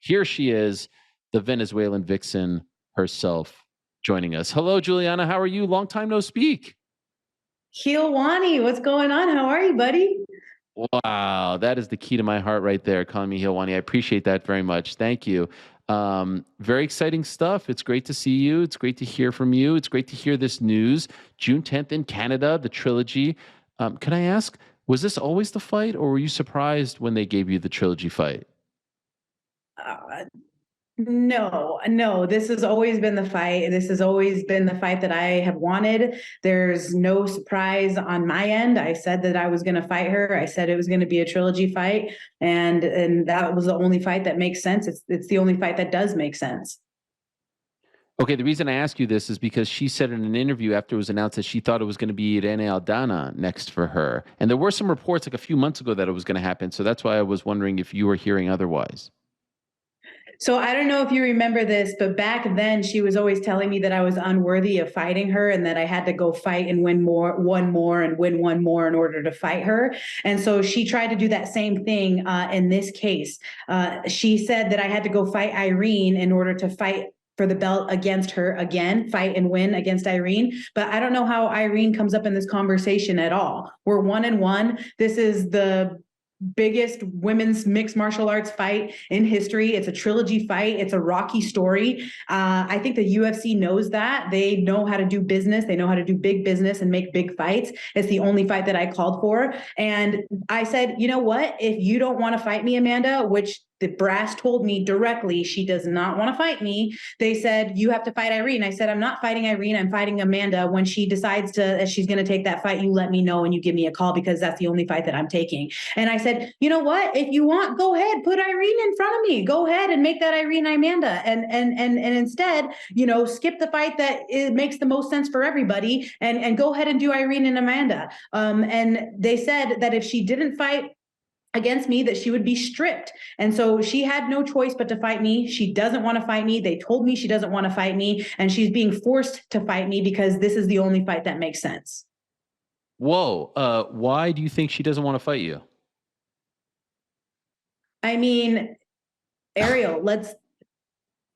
Here she is, the Venezuelan vixen herself, joining us. Hello, Julianna. How are you? Long time no speak. Hilwani, what's going on? How are you, buddy? Wow, that is the key to my heart right there, calling me Hilwani. I appreciate that very much. Thank you. Very exciting stuff. It's great to see you. It's great to hear from you. It's great to hear this news. June 10th in Canada, the trilogy. Can I ask, was this always the fight, or were you surprised when they gave you the trilogy fight? Uh, no, this has always been the fight. This has always been the fight that I have wanted. There's no surprise on my end. I said that I was going to fight her. I said it was going to be a trilogy fight, and that was the only fight that makes sense. It's the only fight that does make sense. Okay, the reason I ask you this is because she said in an interview after it was announced that she thought it was going to be Irene Aldana next for her. And there were some reports like a few months ago that it was going to happen. So that's why I was wondering if you were hearing otherwise. So I don't know if you remember this, but back then she was always telling me that I was unworthy of fighting her and that I had to go fight and win one more and win one more in order to fight her. And so she tried to do that same thing in this case. She said that I had to go fight Irene in order to fight for the belt against her again, fight and win against Irene. But I don't know how Irene comes up in this conversation at all. We're 1-1. This is the biggest women's mixed martial arts fight in history. It's a trilogy fight. It's a rocky story. I think the UFC knows that. They know how to do business. They know how to do big business and make big fights. It's the only fight that I called for. And I said, you know what? If you don't want to fight me, Amanda, which the brass told me directly she does not want to fight me. They said, you have to fight Irene. I said, I'm not fighting Irene. I'm fighting Amanda. When she decides she's going to take that fight, you let me know and you give me a call because that's the only fight that I'm taking. And I said, you know what? If you want, go ahead, put Irene in front of me. Go ahead and make that Irene Amanda. And instead, skip the fight that it makes the most sense for everybody and go ahead and do Irene and Amanda. And they said that if she didn't fight against me, that she would be stripped. And so she had no choice but to fight me. She doesn't want to fight me. They told me she doesn't want to fight me, and she's being forced to fight me because this is the only fight that makes sense. Whoa. Why do you think she doesn't want to fight you? I mean, Ariel, let's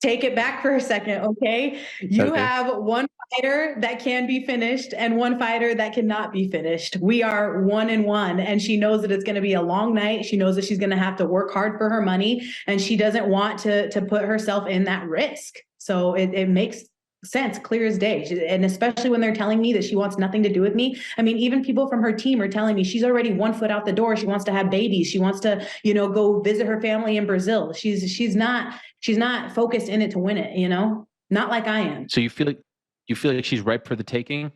take it back for a second, okay? You have one fighter that can be finished and one fighter that cannot be finished. We are 1-1, and she knows that it's going to be a long night. She knows that she's going to have to work hard for her money, and she doesn't want to put herself in that risk. So it makes sense, clear as day. And especially when they're telling me that she wants nothing to do with me. I mean, even people from her team are telling me she's already 1 foot out the door. She wants to have babies. She wants to, go visit her family in Brazil. She's not focused in it to win it, not like I am. So you feel like she's ripe for the taking?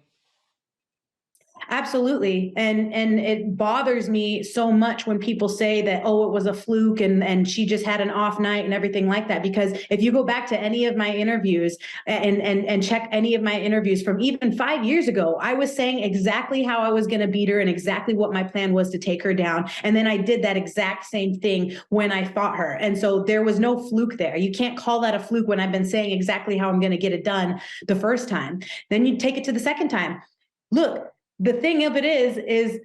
Absolutely. And it bothers me so much when people say that, oh, it was a fluke and she just had an off night and everything like that. Because if you go back to any of my interviews and check any of my interviews from even 5 years ago, I was saying exactly how I was going to beat her and exactly what my plan was to take her down. And then I did that exact same thing when I fought her. And so there was no fluke there. You can't call that a fluke when I've been saying exactly how I'm going to get it done the first time. Then you take it to the second time. Look, the thing of it is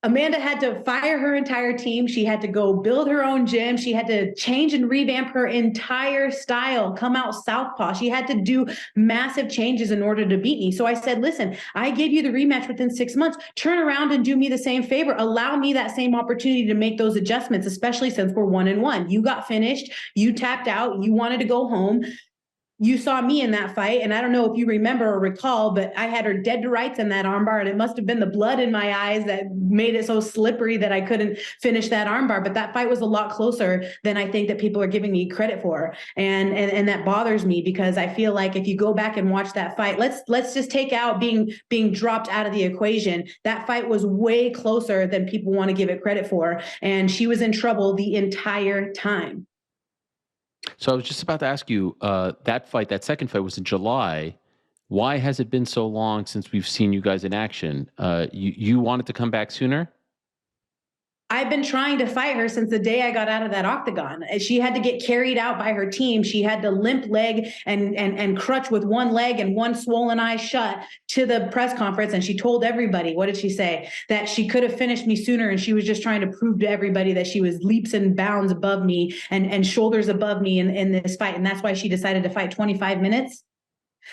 Amanda had to fire her entire team. She had to go build her own gym. She had to change and revamp her entire style, come out southpaw. She had to do massive changes in order to beat me. So I said, listen, I gave you the rematch within 6 months. Turn around and do me the same favor. Allow me that same opportunity to make those adjustments, especially since we're 1-1. You got finished. You tapped out. You wanted to go home. You saw me in that fight, and I don't know if you remember or recall, but I had her dead to rights in that armbar, and it must have been the blood in my eyes that made it so slippery that I couldn't finish that armbar. But that fight was a lot closer than I think that people are giving me credit for, and that bothers me because I feel like if you go back and watch that fight, let's just take out being dropped out of the equation. That fight was way closer than people want to give it credit for, and she was in trouble the entire time. So I was just about to ask you, that second fight was in July. Why has it been so long since we've seen you guys in action? You wanted to come back sooner? I've been trying to fight her since the day I got out of that octagon. She had to get carried out by her team. She had to limp leg and crutch with one leg and one swollen eye shut to the press conference. And she told everybody, what did she say? That she could have finished me sooner. And she was just trying to prove to everybody that she was leaps and bounds above me and shoulders above me in this fight. And that's why she decided to fight 25 minutes.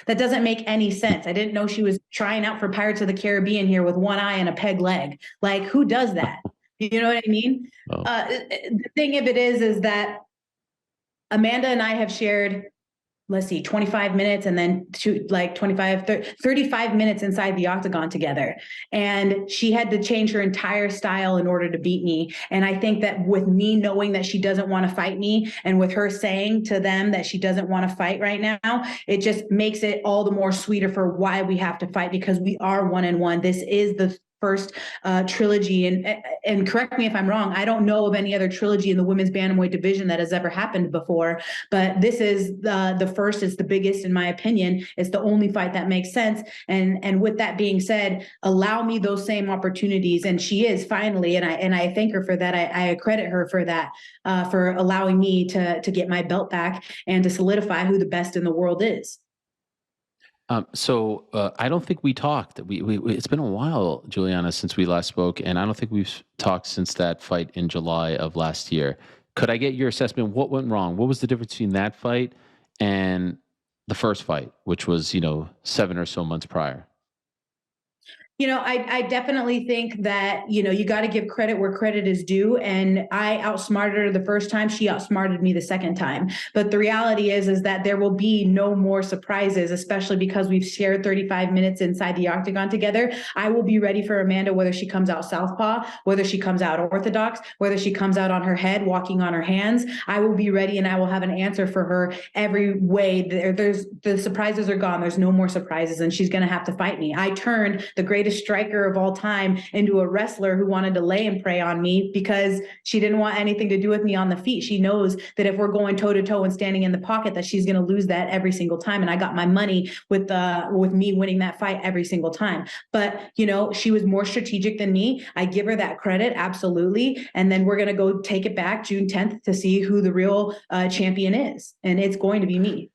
That doesn't make any sense. I didn't know she was trying out for Pirates of the Caribbean here with one eye and a peg leg. Like, who does that? You know what I mean? Oh. The thing of it is that Amanda and I have shared, let's see, 25 minutes and then 35 minutes inside the octagon together. And she had to change her entire style in order to beat me. And I think that with me knowing that she doesn't want to fight me, and with her saying to them that she doesn't want to fight right now, it just makes it all the more sweeter for why we have to fight, because we are 1-1. This is the first trilogy, and correct me if I'm wrong, I don't know of any other trilogy in the women's bantamweight division that has ever happened before, but this is the first. It's the biggest, in my opinion. It's the only fight that makes sense, and with that being said, allow me those same opportunities. And she is finally, and I thank her for that. I credit her for that, for allowing me to get my belt back and to solidify who the best in the world is. I don't think we talked. It's been a while, Juliana, since we last spoke, and I don't think we've talked since that fight in July of last year. Could I get your assessment? What went wrong? What was the difference between that fight and the first fight, which was 7 or so months prior? I definitely think that, you got to give credit where credit is due. And I outsmarted her the first time. She outsmarted me the second time. But the reality is that there will be no more surprises, especially because we've shared 35 minutes inside the octagon together. I will be ready for Amanda, whether she comes out southpaw, whether she comes out orthodox, whether she comes out on her head, walking on her hands. I will be ready, and I will have an answer for her every way. The surprises are gone. There's no more surprises, and she's going to have to fight me. I turned the greatest striker of all time into a wrestler who wanted to lay and prey on me because she didn't want anything to do with me on the feet. She knows that if we're going toe to toe and standing in the pocket, that she's going to lose that every single time. And I got my money with me winning that fight every single time. But she was more strategic than me. I give her that credit, absolutely. And then we're going to go take it back June 10th to see who the real champion is, and it's going to be me.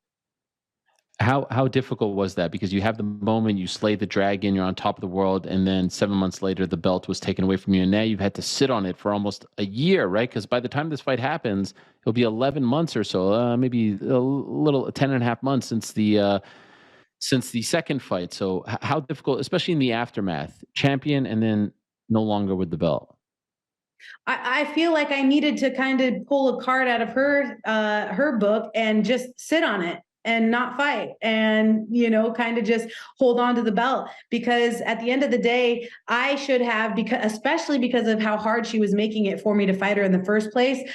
How difficult was that? Because you have the moment, you slay the dragon, you're on top of the world, and then 7 months later, the belt was taken away from you, and now you've had to sit on it for almost a year, right? Because by the time this fight happens, it'll be 11 months or so, maybe a little 10 and a half months since the second fight. So how difficult, especially in the aftermath, champion and then no longer with the belt? I feel like I needed to kind of pull a card out of her book and just sit on it and not fight, and kind of just hold on to the belt, because at the end of the day, I should have, because especially because of how hard she was making it for me to fight her in the first place,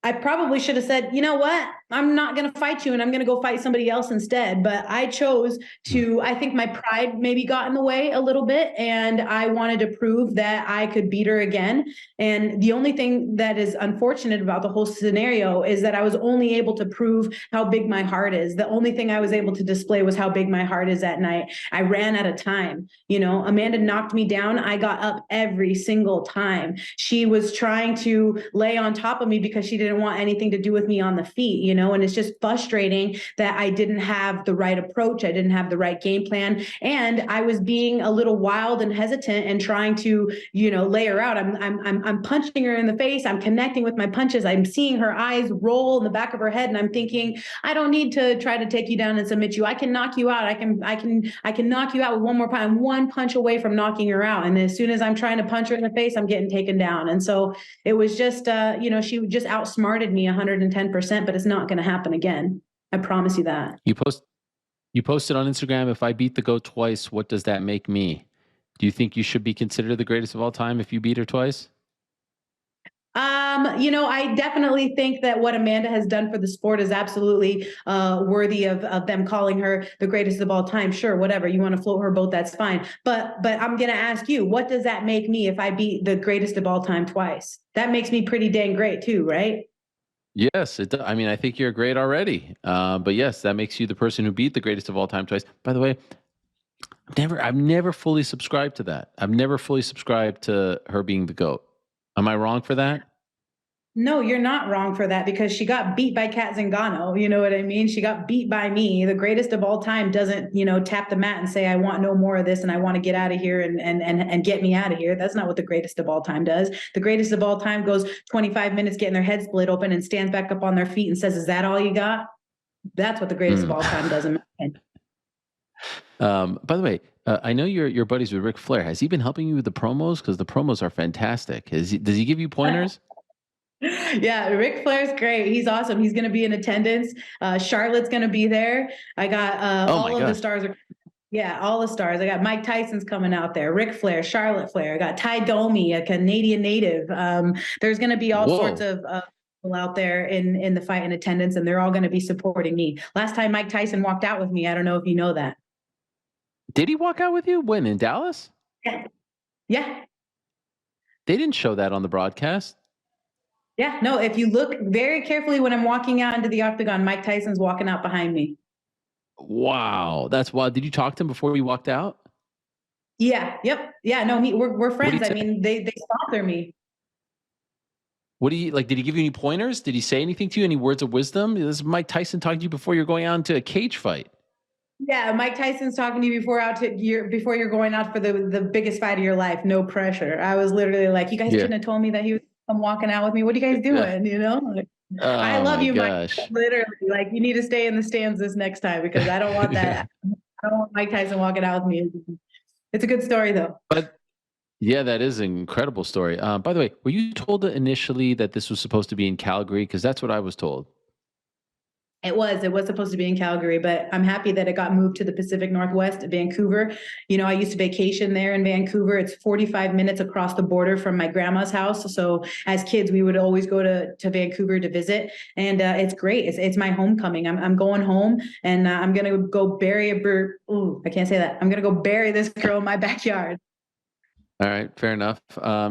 I probably should have said, you know what? I'm not going to fight you, and I'm going to go fight somebody else instead. But I chose to, I think my pride maybe got in the way a little bit, and I wanted to prove that I could beat her again. And the only thing that is unfortunate about the whole scenario is that I was only able to prove how big my heart is. The only thing I was able to display was how big my heart is that night. I ran out of time. Amanda knocked me down. I got up every single time. She was trying to lay on top of me because she didn't want anything to do with me on the feet, and it's just frustrating that I didn't have the right approach. I didn't have the right game plan. And I was being a little wild and hesitant and trying to, lay her out. I'm punching her in the face. I'm connecting with my punches. I'm seeing her eyes roll in the back of her head. And I'm thinking, I don't need to try to take you down and submit you. I can knock you out. I can knock you out with one more punch. I'm one punch away from knocking her out. And as soon as I'm trying to punch her in the face, I'm getting taken down. And so it was just, she just outsmarted me 110%, but it's not going to happen again. I promise you that. You posted on Instagram, if I beat the GOAT twice, what does that make me? Do you think you should be considered the greatest of all time if you beat her twice? I definitely think that what Amanda has done for the sport is absolutely worthy of them calling her the greatest of all time. Sure, whatever. You want to float her boat, that's fine. But I'm going to ask you, what does that make me if I beat the greatest of all time twice? That makes me pretty dang great too, right? Yes, I mean, I think you're great already. But yes, that makes you the person who beat the greatest of all time twice. By the way, I've never fully subscribed to that. I've never fully subscribed to her being the GOAT. Am I wrong for that? No, you're not wrong for that because she got beat by Kat Zingano. You know what I mean? She got beat by me. The greatest of all time doesn't, tap the mat and say, I want no more of this and I want to get out of here and get me out of here. That's not what the greatest of all time does. The greatest of all time goes 25 minutes getting their head split open and stands back up on their feet and says, is that all you got? That's what the greatest of all time does in my opinion. By the way, I know your buddies with Ric Flair. Has he been helping you with the promos? Because the promos are fantastic. Does he give you pointers? Yeah, Ric Flair's great. He's awesome. He's going to be in attendance. Charlotte's going to be there. I got Oh my all of the gosh. stars. All the stars. I got Mike Tyson's coming out there. Ric Flair, Charlotte Flair. I got Ty Domi, a Canadian native. There's going to be all sorts Whoa. of people out there in the fight in attendance, and they're all going to be supporting me. Last time Mike Tyson walked out with me, I don't know if you know that. Did he walk out with you? When, in Dallas? Yeah. Yeah. They didn't show that on the broadcast. Yeah. No, if you look very carefully when I'm walking out into the octagon, Mike Tyson's walking out behind me. Wow, that's wild. Did you talk to him before you walked out? Yeah. Yep. Yeah. No, we're What did friends. he I say? mean, they sponsor me. What do you like? Did he give you any pointers? Did he say anything to you? Any words of wisdom? This is Mike Tyson talking to you before you're going out into a cage fight. Yeah, Mike Tyson's talking to you before you're going out for the biggest fight of your life. No pressure. I was literally like, you guys Yeah. couldn't have told me that he was walking out with me. What are you guys Yeah. doing? Like, I Oh love my you, Mike. gosh. Literally, like you need to stay in the stands this next time because I don't want Yeah. that. I don't want Mike Tyson walking out with me. It's a good story though. But yeah, that is an incredible story. By the way, were you told initially that this was supposed to be in Calgary? Because that's what I was told. It was supposed to be in Calgary, but I'm happy that it got moved to the Pacific Northwest, Vancouver. I used to vacation there in Vancouver. It's 45 minutes across the border from my grandma's house. So as kids, we would always go to Vancouver to visit. And it's great. It's my homecoming. I'm going home and I'm going to go bury a bird. Ooh, I can't say that. I'm going to go bury this girl in my backyard. All right, fair enough.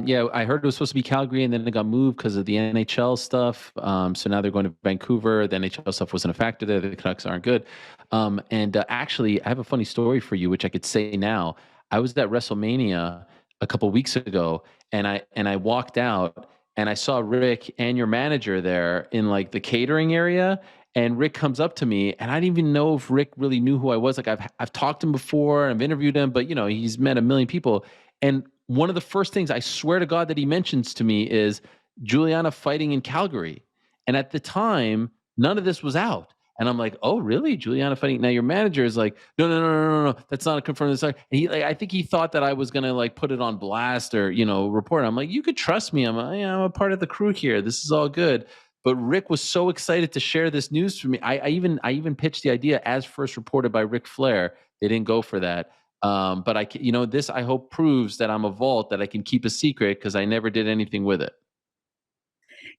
Yeah, I heard it was supposed to be Calgary, and then it got moved because of the NHL stuff. So now they're going to Vancouver. The NHL stuff wasn't a factor there. The Canucks aren't good. And actually, I have a funny story for you, which I could say now. I was at WrestleMania a couple weeks ago, and I walked out, and I saw Rick and your manager there in like the catering area. And Rick comes up to me, and I didn't even know if Rick really knew who I was. Like I've talked to him before, I've interviewed him, but he's met a million people. And one of the first things I swear to God that he mentions to me is Julianna fighting in Calgary. And at the time, none of this was out. And I'm like, oh, really? Julianna fighting? Now your manager is like, no, no, no, no, no, no. That's not a confirmed. And I think he thought that I was gonna like put it on blast or report. I'm like, you could trust me. I'm a part of the crew here. This is all good. But Rick was so excited to share this news for me. I even pitched the idea as first reported by Ric Flair. They didn't go for that. But this I hope proves that I'm a vault that I can keep a secret because I never did anything with it.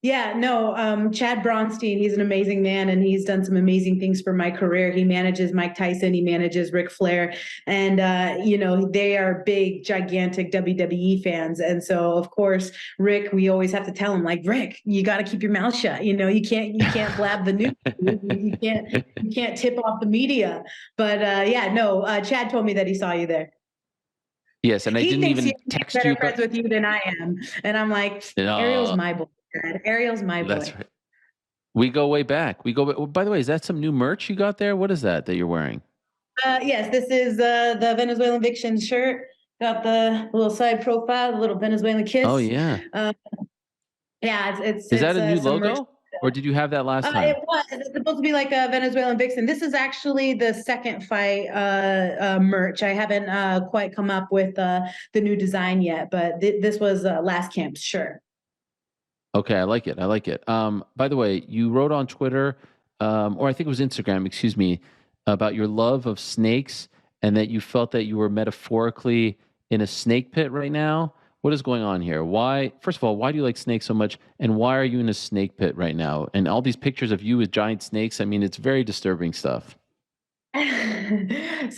Yeah, no, Chad Bronstein, he's an amazing man and he's done some amazing things for my career. He manages Mike Tyson, he manages Ric Flair, and they are big, gigantic WWE fans. And so of course, Rick, we always have to tell him, like, Rick, you got to keep your mouth shut. You can't blab the news. You can't tip off the media. But Chad told me that he saw you there. Yes, and I He didn't thinks even he's text better you, friends but with you than I am. And I'm like, Ariel's no, my boy. Dad. Ariel's my that's boy. right. We go way back. By the way, is that some new merch you got there? What is that you're wearing? Yes, this is the Venezuelan Vixen shirt. Got the little side profile, the little Venezuelan Oh kiss. yeah. Yeah, Is that a new some merch. logo, or did you have that last time? It's supposed to be like a Venezuelan Vixen. This is actually the second fight merch. I haven't quite come up with the new design yet, but this was last camp's shirt. Okay, I like it. I like it. By the way, you wrote on Twitter, or I think it was Instagram, excuse me, about your love of snakes and that you felt that you were metaphorically in a snake pit right now. What is going on here? Why, first of all, why do you like snakes so much? And why are you in a snake pit right now? And all these pictures of you with giant snakes, I mean, it's very disturbing stuff. Yeah,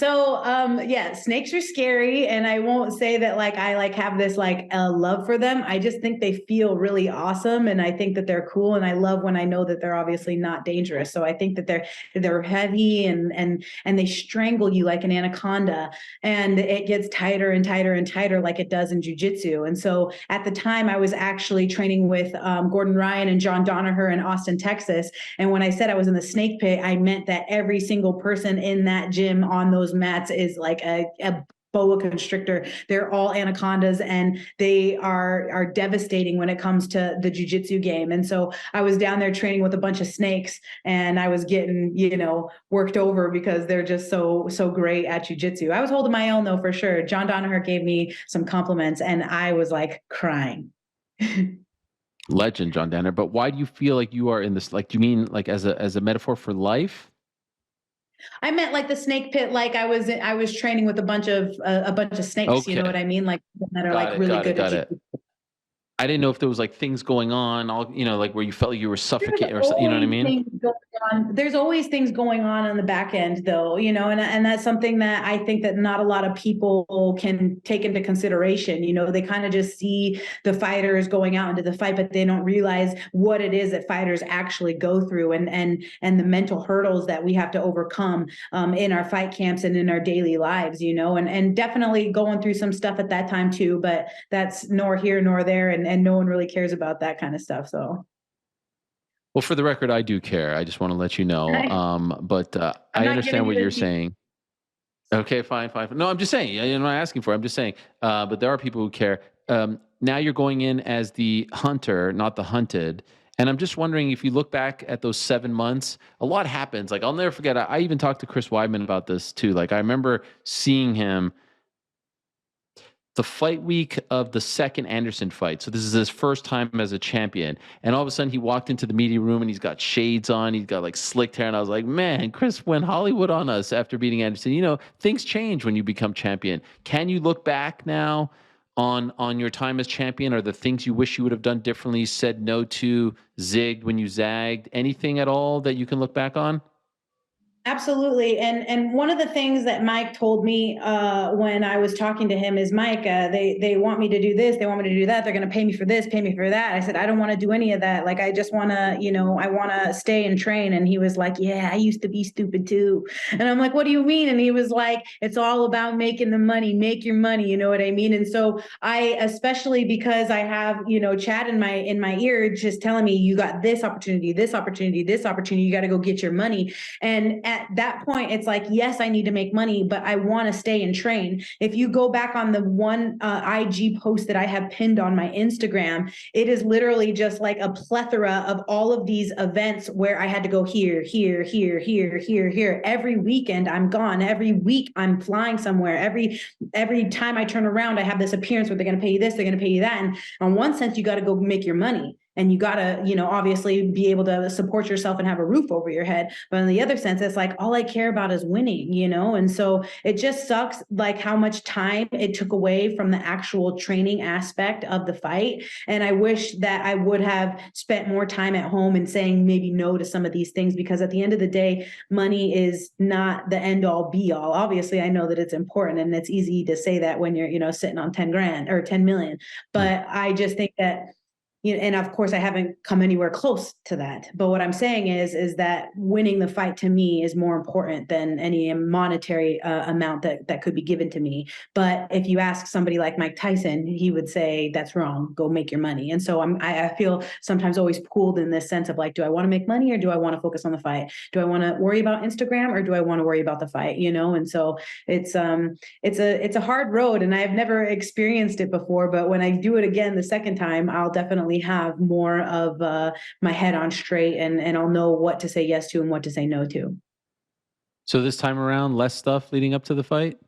snakes are scary, and I won't say that like I like have this like love for them. I just think they feel really awesome, and I think that they're cool, and I love when I know that they're obviously not dangerous. So I think that they're heavy, and they strangle you like an anaconda, and it gets tighter and tighter and tighter like it does in jujitsu. And so at the time I was actually training with Gordon Ryan and John Donaher in Austin, Texas, and when I said I was in the snake pit, I meant that every single person in that gym on those mats is like a boa constrictor. They're all anacondas, and they are devastating when it comes to the jujitsu game. And so I was down there training with a bunch of snakes, and I was getting, worked over because they're just so great at jujitsu. I was holding my own though, for sure. John Donaher gave me some compliments, and I was like crying. Legend, John Danner. But why do you feel like you are in this? Like, do you mean like as a metaphor for life? I meant like the snake pit, like I was training with a bunch of snakes. You know what Okay, I mean? Like that are got like it, really got it, good at got it. jujitsu. I didn't know if there was like things going on, all like where you felt like you were There's suffocating or you know what I always mean? things going on. There's always things going on the back end, though, and that's something that I think that not a lot of people can take into consideration. They kind of just see the fighters going out into the fight, but they don't realize what it is that fighters actually go through, and the mental hurdles that we have to overcome in our fight camps and in our daily lives. And definitely going through some stuff at that time too. But that's nor here nor there, and no one really cares about that kind of stuff. So. Well, for the record, I do care. I just want to let you know. But I'm I not giving understand you what you're the saying. Okay, fine, fine. No, I'm just saying. I'm not asking for it. I'm just saying. But there are people who care. Now you're going in as the hunter, not the hunted. And I'm just wondering if you look back at those 7 months, a lot happens. Like I'll never forget. I even talked to Chris Weidman about this too. Like I remember seeing him the fight week of the second Anderson fight. So this is his first time as a champion. And all of a sudden he walked into the media room and he's got shades on. He's got like slicked hair. And I was like, man, Chris went Hollywood on us after beating Anderson. Things change when you become champion. Can you look back now on your time as champion, or the things you wish you would have done differently, said no to, zigged when you zagged? Anything at all that you can look back on? Absolutely. And one of the things that Mike told me when I was talking to him is, Mike, they want me to do this, they want me to do that, they're going to pay me for this, pay me for that. I said, I don't want to do any of that. Like, I just want to, I want to stay and train. And he was like, yeah, I used to be stupid too. And I'm like, what do you mean? And he was like, it's all about making the money, make your money. You know what I mean? And so I, especially because I have, Chad in my ear, just telling me, you got this opportunity, this opportunity, this opportunity, you got to go get your money. And at that point, it's like, yes, I need to make money, but I want to stay and train. If you go back on the one IG post that I have pinned on my Instagram, it is literally just like a plethora of all of these events where I had to go here, here, here, here, here, here. Every weekend I'm gone. Every week I'm flying somewhere. Every time I turn around, I have this appearance where they're going to pay you this, they're going to pay you that. And in one sense, you got to go make your money, and you got to, obviously be able to support yourself and have a roof over your head. But in the other sense, it's like, all I care about is winning. And so it just sucks like how much time it took away from the actual training aspect of the fight. And I wish that I would have spent more time at home and saying maybe no to some of these things, because at the end of the day, money is not the end all be all. Obviously, I know that it's important, and it's easy to say that when you're, sitting on 10 grand or 10 million. But I just think that, and of course I haven't come anywhere close to that. But what I'm saying is that winning the fight to me is more important than any monetary amount that could be given to me. But if you ask somebody like Mike Tyson, he would say that's wrong. Go make your money. And so I feel sometimes always pulled in this sense of like, do I want to make money, or do I want to focus on the fight? Do I want to worry about Instagram, or do I want to worry about the fight? And so it's a hard road, and I've never experienced it before. But when I do it again the second time, I'll definitely have more of my head on straight, and I'll know what to say yes to and what to say no to. So this time around, less stuff leading up to the fight?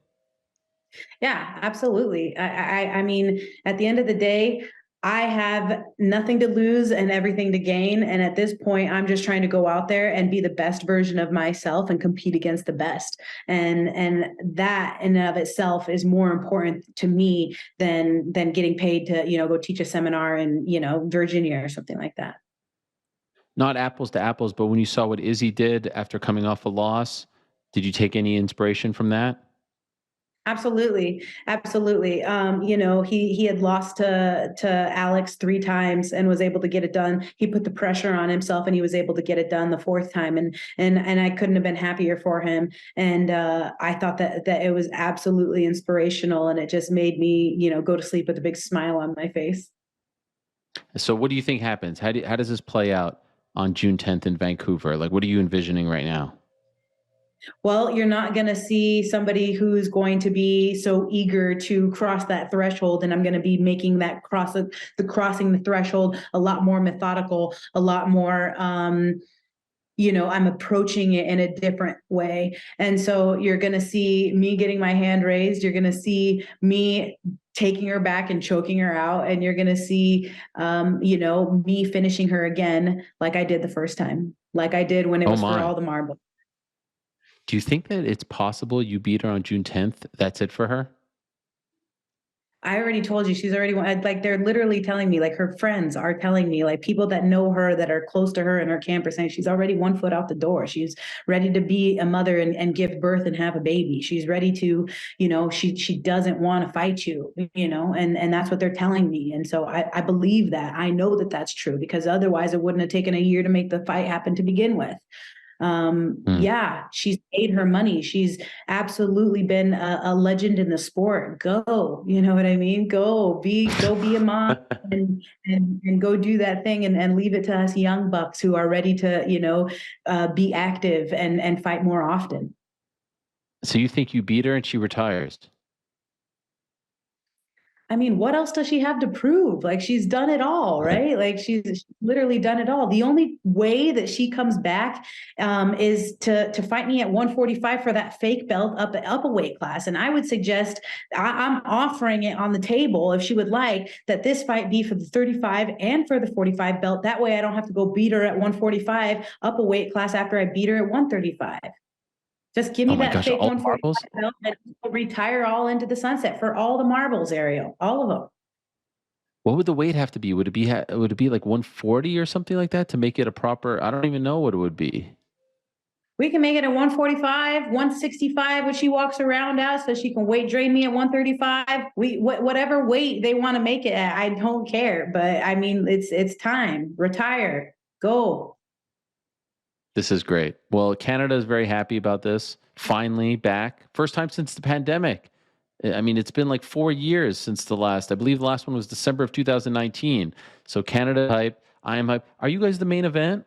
Yeah, absolutely. I mean, at the end of the day, I have nothing to lose and everything to gain. And at this point, I'm just trying to go out there and be the best version of myself and compete against the best. And that in and of itself is more important to me than getting paid to, go teach a seminar in, Virginia or something like that. Not apples to apples, but when you saw what Izzy did after coming off a loss, Did you take any inspiration from that? Absolutely, absolutely. You know, he had lost to Alex 3 times and was able to get it done. He put the pressure on himself and he was able to get it done the fourth time. And I couldn't have been happier for him. And I thought that it was absolutely inspirational, and it just made me, you know, go to sleep with a big smile on my face. So what do you think happens? How does this play out on June 10th in Vancouver? Like, what are you envisioning right now? Well, you're not going to see somebody who's going to be so eager to cross that threshold. And I'm going to be making that the crossing the threshold a lot more methodical, a lot more, you know, I'm approaching it in a different way. And so you're going to see me getting my hand raised. You're going to see me taking her back and choking her out. And you're going to see, you know, me finishing her again, like I did the first time, like I did when it Oh was for my. all the marbles. Do you think that it's possible you beat her on June 10th? That's it for her? I already told you she's already like they're literally telling me, like her friends are telling me, like people that know her that are close to her in her camp are saying she's already 1 foot out the door. She's ready to be a mother and give birth and have a baby. She's ready to, you know, she doesn't want to fight you, you know, and that's what they're telling me. And so I believe that. I know that that's true, because otherwise it wouldn't have taken a year to make the fight happen to begin with. Mm. Yeah, she's made her money. She's absolutely been a legend in the sport. Go, you know what I mean? Go be a mom, and go do that thing, and leave it to us young bucks who are ready to, you know, be active and fight more often. So you think you beat her and she retires? I mean, what else does she have to prove? Like, she's done it all, right? Like she's literally done it all. The only way that she comes back is to fight me at 145 for that fake belt up a weight class. And I would suggest, I'm offering it on the table, if she would like, that this fight be for the 35 and for the 45 belt. That way I don't have to go beat her at 145 up a weight class after I beat her at 135. Just give Oh me my that gosh, fake all the marbles? 145 belt and retire all into the sunset for all the marbles, Ariel, all of them. What would the weight have to be? Would it be like 140 or something like that to make it a proper? I don't even know what it would be. We can make it a 145, 165, which she walks around at, so she can weight drain me at 135. Whatever weight they want to make it at, I don't care. But I mean, it's time. Retire. Go. This is great. Well, Canada is very happy about this. Finally back. First time since the pandemic. I mean, it's been like 4 years since the last. I believe the last one was December of 2019. So Canada hype. I am hype. Are you guys the main event?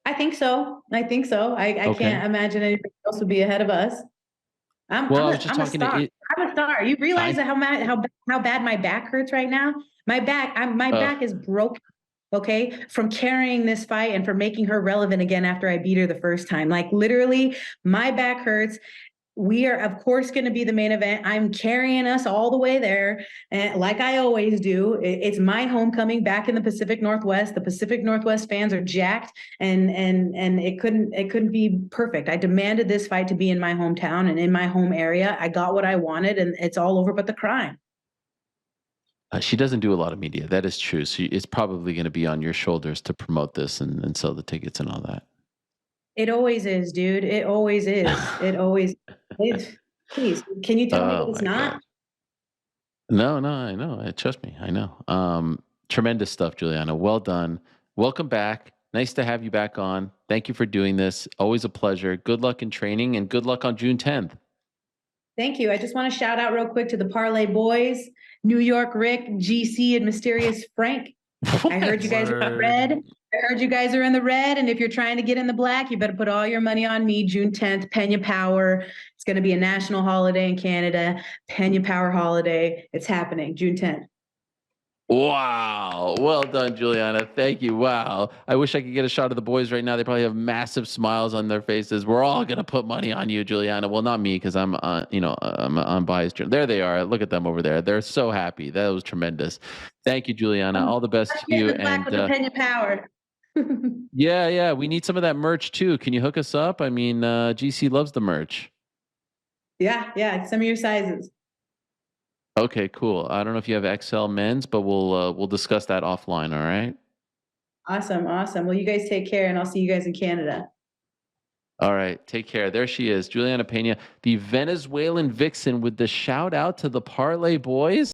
I think so. I think so. I Okay. can't imagine anybody else would be ahead of us. Well, I was just I'm a talking to star. it. I'm a star. You realize I how mad how bad my back hurts right now? My uh back is broken. Okay, from carrying this fight and for making her relevant again after I beat her the first time. Like literally, my back hurts. We are, of course, going to be the main event. I'm carrying us all the way there, and like I always do. It's my homecoming back in the Pacific Northwest. The Pacific Northwest fans are jacked, and it couldn't be perfect. I demanded this fight to be in my hometown and in my home area. I got what I wanted, and it's all over but the crime. she doesn't do a lot of media. That is true. So it's probably going to be on your shoulders to promote this and sell the tickets and all that. It always is, dude. It always is. It always is. Please, can you tell me that Oh it's my not? god. No, no, I know. Trust me, I know. Tremendous stuff, Juliana. Well done. Welcome back. Nice to have you back on. Thank you for doing this. Always a pleasure. Good luck in training and good luck on June 10th. Thank you. I just want to shout out real quick to the Parlay Boys, New York Rick, GC, and Mysterious Frank. I heard you What? guys are in the Word. red. I heard you guys are in the red. And if you're trying to get in the black, you better put all your money on me. June 10th, Peña Power. It's going to be a national holiday in Canada. Peña Power holiday. It's happening June 10th. Wow. Well done, Juliana. Thank you. Wow. I wish I could get a shot of the boys right now. They probably have massive smiles on their faces. We're all going to put money on you, Juliana. Well, not me because I'm, I'm unbiased. There they are. Look at them over there. They're so happy. That was tremendous. Thank you, Juliana. All the best to Get in you. the black And with the Peña Power. yeah, yeah, we need some of that merch too. Can you hook us up? I mean, GC loves the merch. Yeah, yeah. Some of your sizes. Okay, cool. I don't know if you have XL men's, but we'll discuss that offline. All right. Awesome, awesome. Well, you guys take care, and I'll see you guys in Canada. All right. Take care. There she is, Julianna Peña, the Venezuelan vixen with the shout out to the Parlay Boys.